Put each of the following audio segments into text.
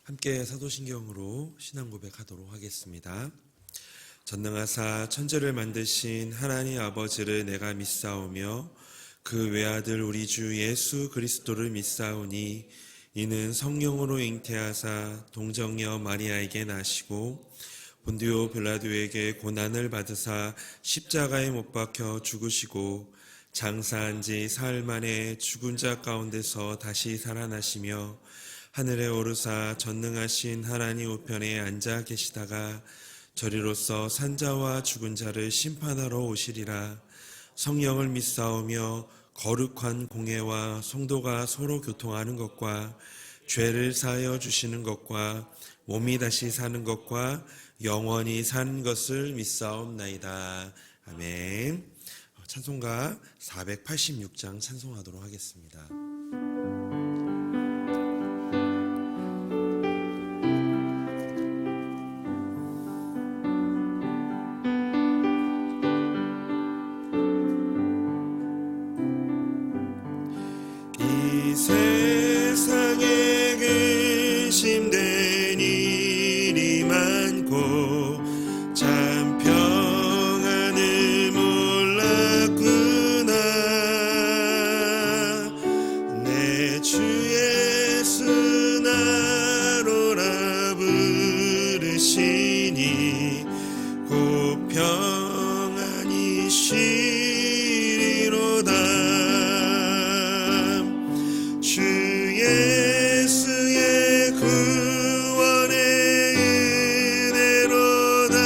함께 사도신경으로 신앙 고백하도록 하겠습니다. 전능하사 천지를 만드신 하나님 아버지를 내가 믿사오며 그 외아들 우리 주 예수 그리스도를 믿사오니 이는 성령으로 잉태하사 동정녀 마리아에게 나시고 본디오 빌라도에게 고난을 받으사 십자가에 못 박혀 죽으시고 장사한 지 사흘 만에 죽은 자 가운데서 다시 살아나시며 하늘에 오르사 전능하신 하나님 우편에 앉아 계시다가 저리로서 산자와 죽은 자를 심판하러 오시리라. 성령을 믿사오며 거룩한 공회와 성도가 서로 교통하는 것과 죄를 사하여 주시는 것과 몸이 다시 사는 것과 영원히 사는 것을 믿사옵나이다. 아멘. 찬송가 486장 찬송하도록 하겠습니다. 이 세상에 근심된 일이 많고 참 평안을 몰랐구나. 내 주 예수 나로라 부르시니 곧 평안이 쉬리로다. 주 예수의 구원의 은혜로다.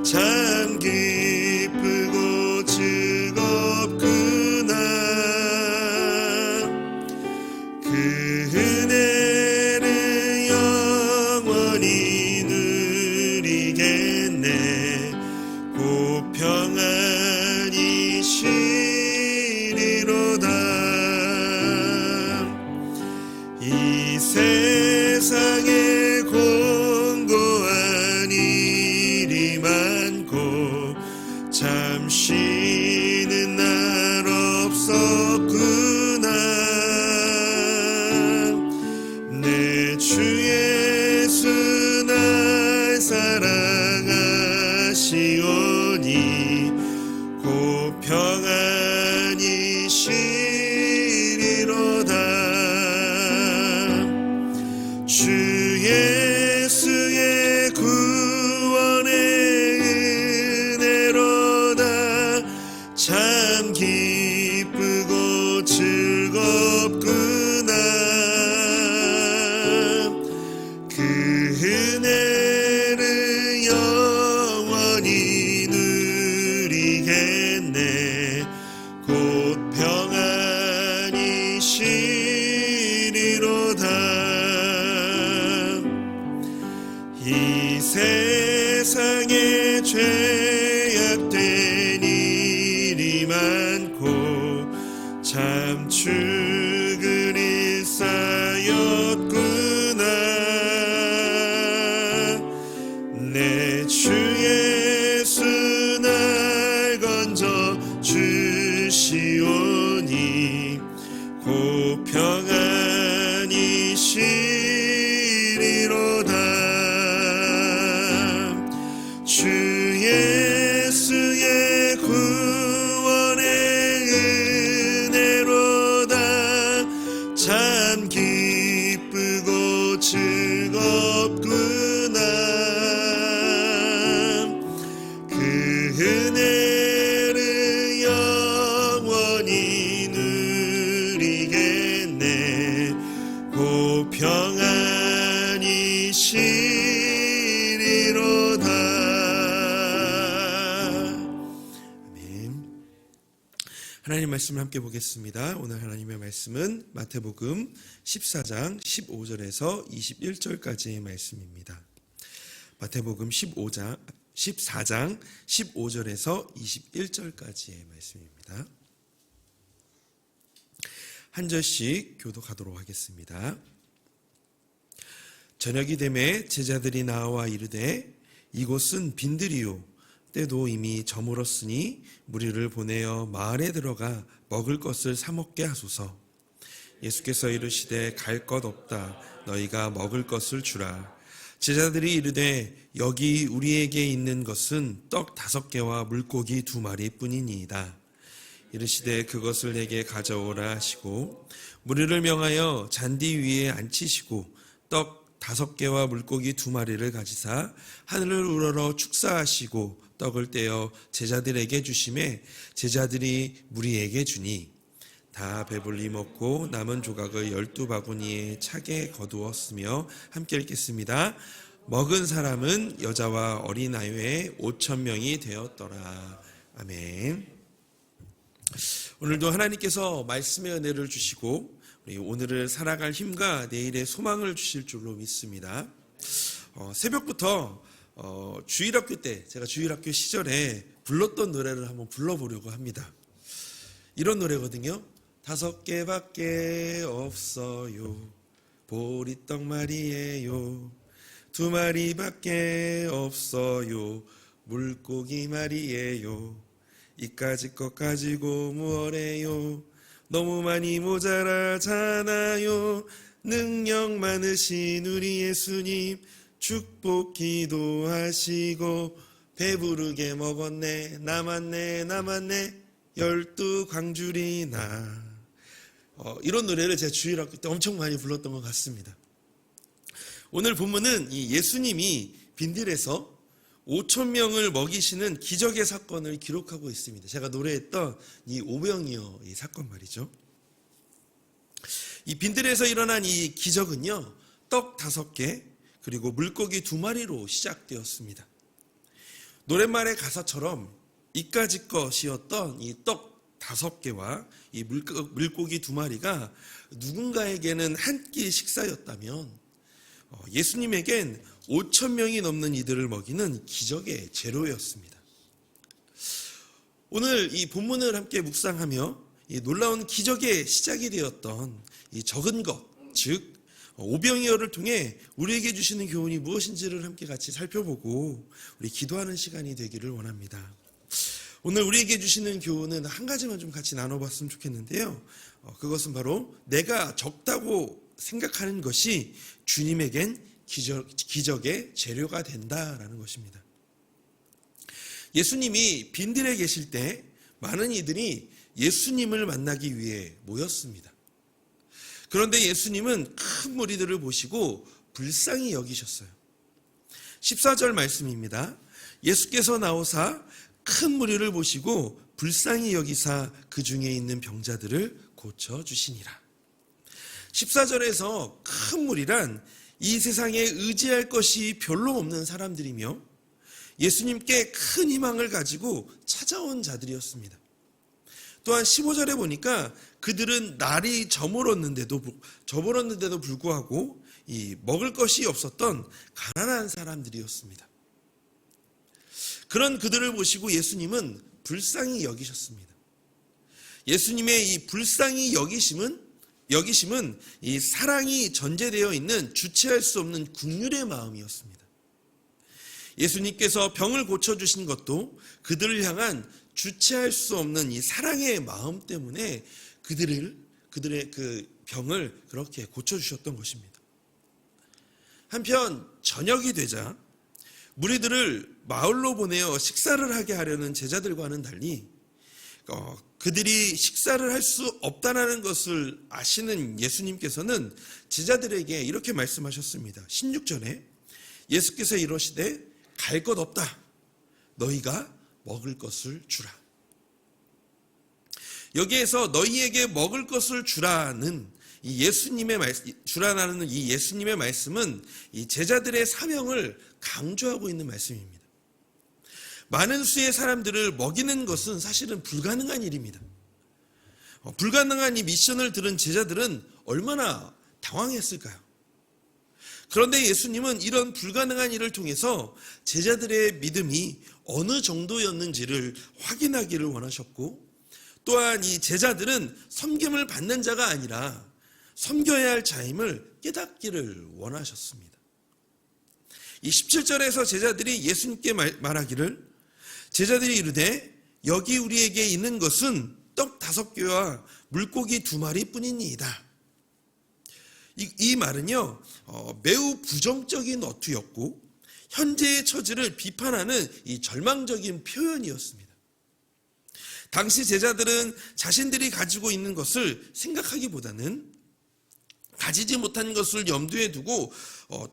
참 기쁘고 즐겁구나. 그 은혜를 영원히 누리겠네. 곧 평안이 쉬리로다. 이 세상에 공고한 일이 많고 참 쉬는 날 없었구나. 내 주 예수 날 사랑하시오니 곧 평안이 쉬리로다. 주 예수의 구원의 은혜로다. 참 기쁘고 즐겁구나. 그 은혜를 영원히 누리겠네. 곧 평안이 쉬리로다. 이 세상에 죄악된 일이 많고 참 죽을 일 쌓였구나. 내 주 예수 날 건져 주시오니 곧 평안이 쉬리로다. 주 예수의 구원의 은혜로다. 참 기쁘고 즐겁구나. 그 은혜를 영원히 누리겠네. 곧 평안이 쉬리로다. 아멘. 하나님 말씀을 함께 보겠습니다. 오늘 하나님의 말씀은 마태복음 14장 15절에서 21절까지의 말씀입니다. 마태복음 14장 15절에서 21절까지의 말씀입니다. 한 절씩 교독하도록 하겠습니다. 저녁이 되매 제자들이 나와 이르되 이곳은 빈들이요 때도 이미 저물었으니 무리를 보내어 마을에 들어가 먹을 것을 사 먹게 하소서. 예수께서 이르시되 갈 것 없다. 너희가 먹을 것을 주라. 제자들이 이르되 여기 우리에게 있는 것은 떡 5개와 물고기 2마리 뿐이니이다. 이르시되 그것을 내게 가져오라 하시고 무리를 명하여 잔디 위에 앉히시고 떡 5개와 물고기 2마리를 가지사 하늘을 우러러 축사하시고 떡을 떼어 제자들에게 주시매 제자들이 무리에게 주니 다 배불리 먹고 남은 조각을 12바구니에 차게 거두었으며 함께 읽겠습니다. 먹은 사람은 여자와 어린아이 외에 5,000명이 되었더라. 아멘. 오늘도 하나님께서 말씀의 은혜를 주시고 우리 오늘을 살아갈 힘과 내일의 소망을 주실 줄로 믿습니다. 새벽부터 주일학교 때 제가 주일학교 시절에 불렀던 노래를 한번 불러보려고 합니다. 이런 노래거든요. 5개밖에 없어요. 보리떡 말이에요. 2마리밖에 없어요. 물고기 말이에요. 이까짓 것 가지고 무엇해요. 너무 많이 모자라잖아요. 능력 많으신 우리 예수님 축복 기도하시고 배부르게 먹었네. 남았네 12광줄이나. 이런 노래를 제가 주일학교 때 엄청 많이 불렀던 것 같습니다. 오늘 본문은 이 예수님이 빈들에서 5,000명을 먹이시는 기적의 사건을 기록하고 있습니다. 제가 노래했던 이 오병이어 이 사건 말이죠. 이 빈들에서 일어난 이 기적은요, 떡 5개 그리고 물고기 2마리로 시작되었습니다. 노랫말의 가사처럼 이까짓 것이었던 이 떡 5개와 이 물고기 2마리가 누군가에게는 한 끼 식사였다면 예수님에겐 5,000명이 넘는 이들을 먹이는 기적의 재료였습니다. 오늘 이 본문을 함께 묵상하며 이 놀라운 기적의 시작이 되었던 이 적은 것, 즉 오병이어를 통해 우리에게 주시는 교훈이 무엇인지를 함께 같이 살펴보고 우리 기도하는 시간이 되기를 원합니다. 오늘 우리에게 주시는 교훈은 한 가지만 좀 같이 나눠봤으면 좋겠는데요. 그것은 바로 내가 적다고 생각하는 것이 주님에겐 기적의 재료가 된다라는 것입니다. 예수님이 빈들에 계실 때 많은 이들이 예수님을 만나기 위해 모였습니다. 그런데 예수님은 큰 무리들을 보시고 불쌍히 여기셨어요. 14절 말씀입니다. 예수께서 나오사 큰 무리를 보시고 불쌍히 여기사 그 중에 있는 병자들을 고쳐주시니라. 14절에서 큰 무리란 이 세상에 의지할 것이 별로 없는 사람들이며 예수님께 큰 희망을 가지고 찾아온 자들이었습니다. 또한 15절에 보니까 그들은 날이 저물었는데도 불구하고 이 먹을 것이 없었던 가난한 사람들이었습니다. 그런 그들을 보시고 예수님은 불쌍히 여기셨습니다. 예수님의 이 불쌍히 여기심은 이 사랑이 전제되어 있는 주체할 수 없는 긍휼의 마음이었습니다. 예수님께서 병을 고쳐주신 것도 그들을 향한 주체할 수 없는 이 사랑의 마음 때문에 그들의 그 병을 그렇게 고쳐주셨던 것입니다. 한편 저녁이 되자 무리들을 마을로 보내어 식사를 하게 하려는 제자들과는 달리 그들이 식사를 할 수 없다는 것을 아시는 예수님께서는 제자들에게 이렇게 말씀하셨습니다. 16절에 예수께서 이러시되 갈 것 없다. 너희가 먹을 것을 주라. 여기에서 너희에게 먹을 것을 주라는 이 예수님의 말씀은 이 제자들의 사명을 강조하고 있는 말씀입니다. 많은 수의 사람들을 먹이는 것은 사실은 불가능한 일입니다. 불가능한 이 미션을 들은 제자들은 얼마나 당황했을까요? 그런데 예수님은 이런 불가능한 일을 통해서 제자들의 믿음이 어느 정도였는지를 확인하기를 원하셨고, 또한 이 제자들은 섬김을 받는 자가 아니라 섬겨야 할 자임을 깨닫기를 원하셨습니다. 이 17절에서 제자들이 예수님께 말하기를, 제자들이 이르되 여기 우리에게 있는 것은 떡 5개와 물고기 2마리 뿐이니이다. 이 말은요, 매우 부정적인 어투였고 현재의 처지를 비판하는 이 절망적인 표현이었습니다. 당시 제자들은 자신들이 가지고 있는 것을 생각하기보다는 가지지 못한 것을 염두에 두고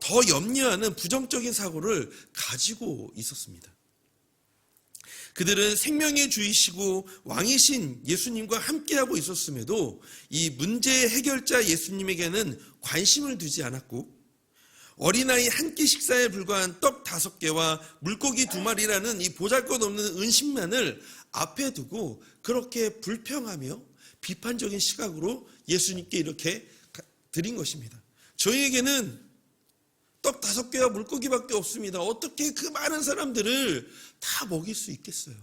더 염려하는 부정적인 사고를 가지고 있었습니다. 그들은 생명의 주이시고 왕이신 예수님과 함께하고 있었음에도 이 문제의 해결자 예수님에게는 관심을 두지 않았고 어린아이 한 끼 식사에 불과한 떡 5개와 물고기 2마리라는 이 보잘것없는 은식만을 앞에 두고 그렇게 불평하며 비판적인 시각으로 예수님께 이렇게 드린 것입니다. 저희에게는 떡 5개와 물고기밖에 없습니다. 어떻게 그 많은 사람들을 다 먹일 수 있겠어요?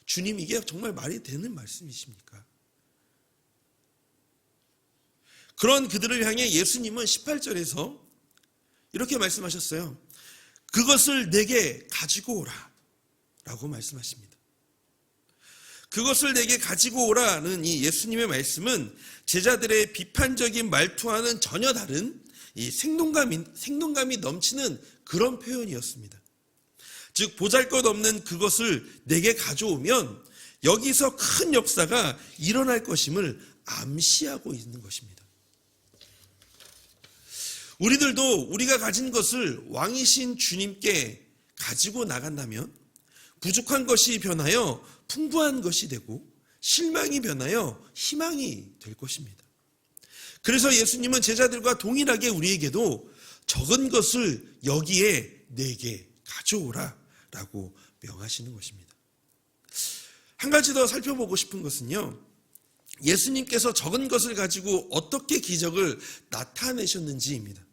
주님, 이게 정말 말이 되는 말씀이십니까? 그런 그들을 향해 예수님은 18절에서 이렇게 말씀하셨어요. 그것을 내게 가지고 오라 라고 말씀하십니다. 그것을 내게 가지고 오라는 이 예수님의 말씀은 제자들의 비판적인 말투와는 전혀 다른 이 생동감이 넘치는 그런 표현이었습니다. 즉 보잘것없는 그것을 내게 가져오면 여기서 큰 역사가 일어날 것임을 암시하고 있는 것입니다. 우리들도 우리가 가진 것을 왕이신 주님께 가지고 나간다면 부족한 것이 변하여 풍부한 것이 되고 실망이 변하여 희망이 될 것입니다. 그래서 예수님은 제자들과 동일하게 우리에게도 적은 것을 여기에 내게 가져오라 라고 명하시는 것입니다. 한 가지 더 살펴보고 싶은 것은요, 예수님께서 적은 것을 가지고 어떻게 기적을 나타내셨는지입니다.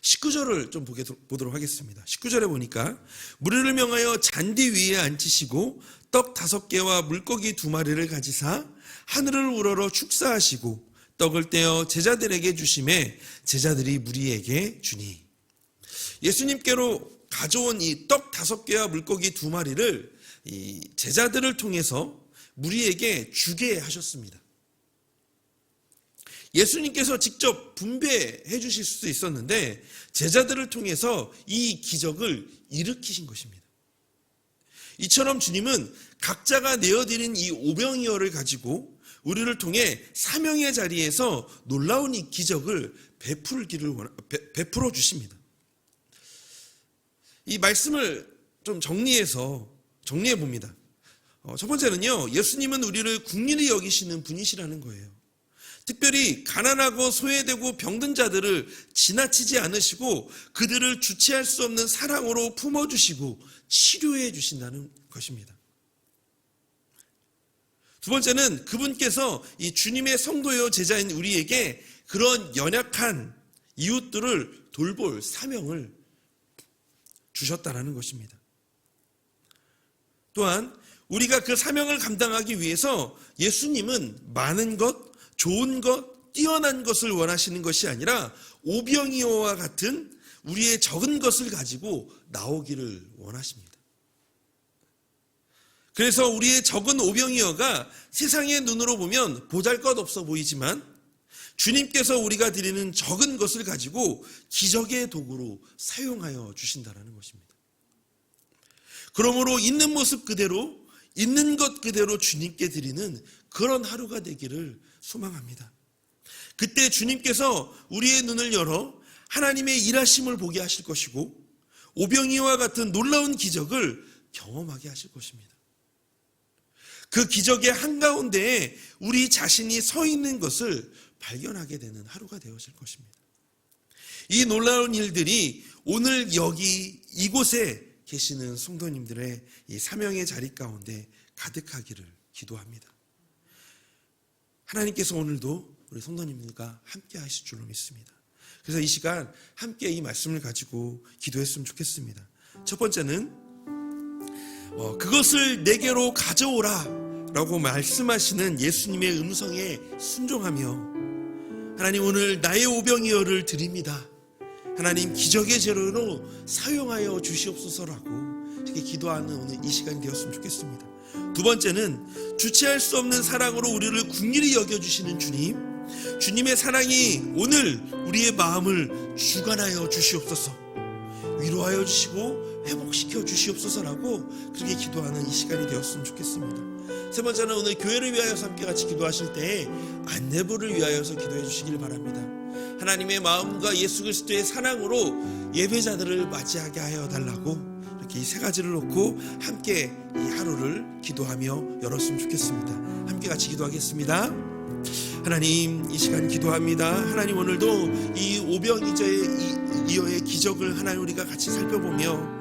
19절을 좀 보도록 하겠습니다. 19절에 보니까 무리를 명하여 잔디 위에 앉히시고 떡 5개와 물고기 2마리를 가지사 하늘을 우러러 축사하시고 떡을 떼어 제자들에게 주심에 제자들이 무리에게 주니, 예수님께로 가져온 이 떡 5개와 물고기 2마리를 이 제자들을 통해서 무리에게 주게 하셨습니다. 예수님께서 직접 분배해 주실 수도 있었는데 제자들을 통해서 이 기적을 일으키신 것입니다. 이처럼 주님은 각자가 내어드린 이 오병이어를 가지고 우리를 통해 사명의 자리에서 놀라운 이 기적을 베풀어 주십니다. 이 말씀을 좀 정리해 봅니다. 첫 번째는요, 예수님은 우리를 긍휼히 여기시는 분이시라는 거예요. 특별히 가난하고 소외되고 병든 자들을 지나치지 않으시고 그들을 주체할 수 없는 사랑으로 품어주시고 치료해 주신다는 것입니다. 두 번째는 그분께서 이 주님의 성도요 제자인 우리에게 그런 연약한 이웃들을 돌볼 사명을 주셨다는 것입니다. 또한 우리가 그 사명을 감당하기 위해서 예수님은 많은 것, 좋은 것, 뛰어난 것을 원하시는 것이 아니라 오병이어와 같은 우리의 적은 것을 가지고 나오기를 원하십니다. 그래서 우리의 적은 오병이어가 세상의 눈으로 보면 보잘것없어 보이지만 주님께서 우리가 드리는 적은 것을 가지고 기적의 도구로 사용하여 주신다는 것입니다. 그러므로 있는 모습 그대로, 있는 것 그대로 주님께 드리는 그런 하루가 되기를 소망합니다. 그때 주님께서 우리의 눈을 열어 하나님의 일하심을 보게 하실 것이고 오병이어와 같은 놀라운 기적을 경험하게 하실 것입니다. 그 기적의 한가운데에 우리 자신이 서 있는 것을 발견하게 되는 하루가 되어질 것입니다. 이 놀라운 일들이 오늘 여기 이곳에 계시는 성도님들의 이 사명의 자리 가운데 가득하기를 기도합니다. 하나님께서 오늘도 우리 성도님들과 함께 하실 줄로 믿습니다. 그래서 이 시간 함께 이 말씀을 가지고 기도했으면 좋겠습니다. 첫 번째는 그것을 내게로 가져오라 라고 말씀하시는 예수님의 음성에 순종하며 하나님, 오늘 나의 오병이어를 드립니다. 하나님, 기적의 재료로 사용하여 주시옵소서라고 이렇게 기도하는 오늘 이 시간이 되었으면 좋겠습니다. 두 번째는 주체할 수 없는 사랑으로 우리를 긍휼히 여겨주시는 주님, 주님의 사랑이 오늘 우리의 마음을 주관하여 주시옵소서, 위로하여 주시고 회복시켜 주시옵소서라고 그렇게 기도하는 이 시간이 되었으면 좋겠습니다. 세 번째는 오늘 교회를 위하여서 함께 같이 기도하실 때 안내부를 위하여서 기도해 주시길 바랍니다. 하나님의 마음과 예수 그리스도의 사랑으로 예배자들을 맞이하게 하여 달라고 이렇게 이 세 가지를 놓고 함께 이 하루를 기도하며 열었으면 좋겠습니다. 함께 같이 기도하겠습니다. 하나님, 이 시간 기도합니다. 하나님, 오늘도 이 오병이어의 기적을 하나님 우리가 같이 살펴보며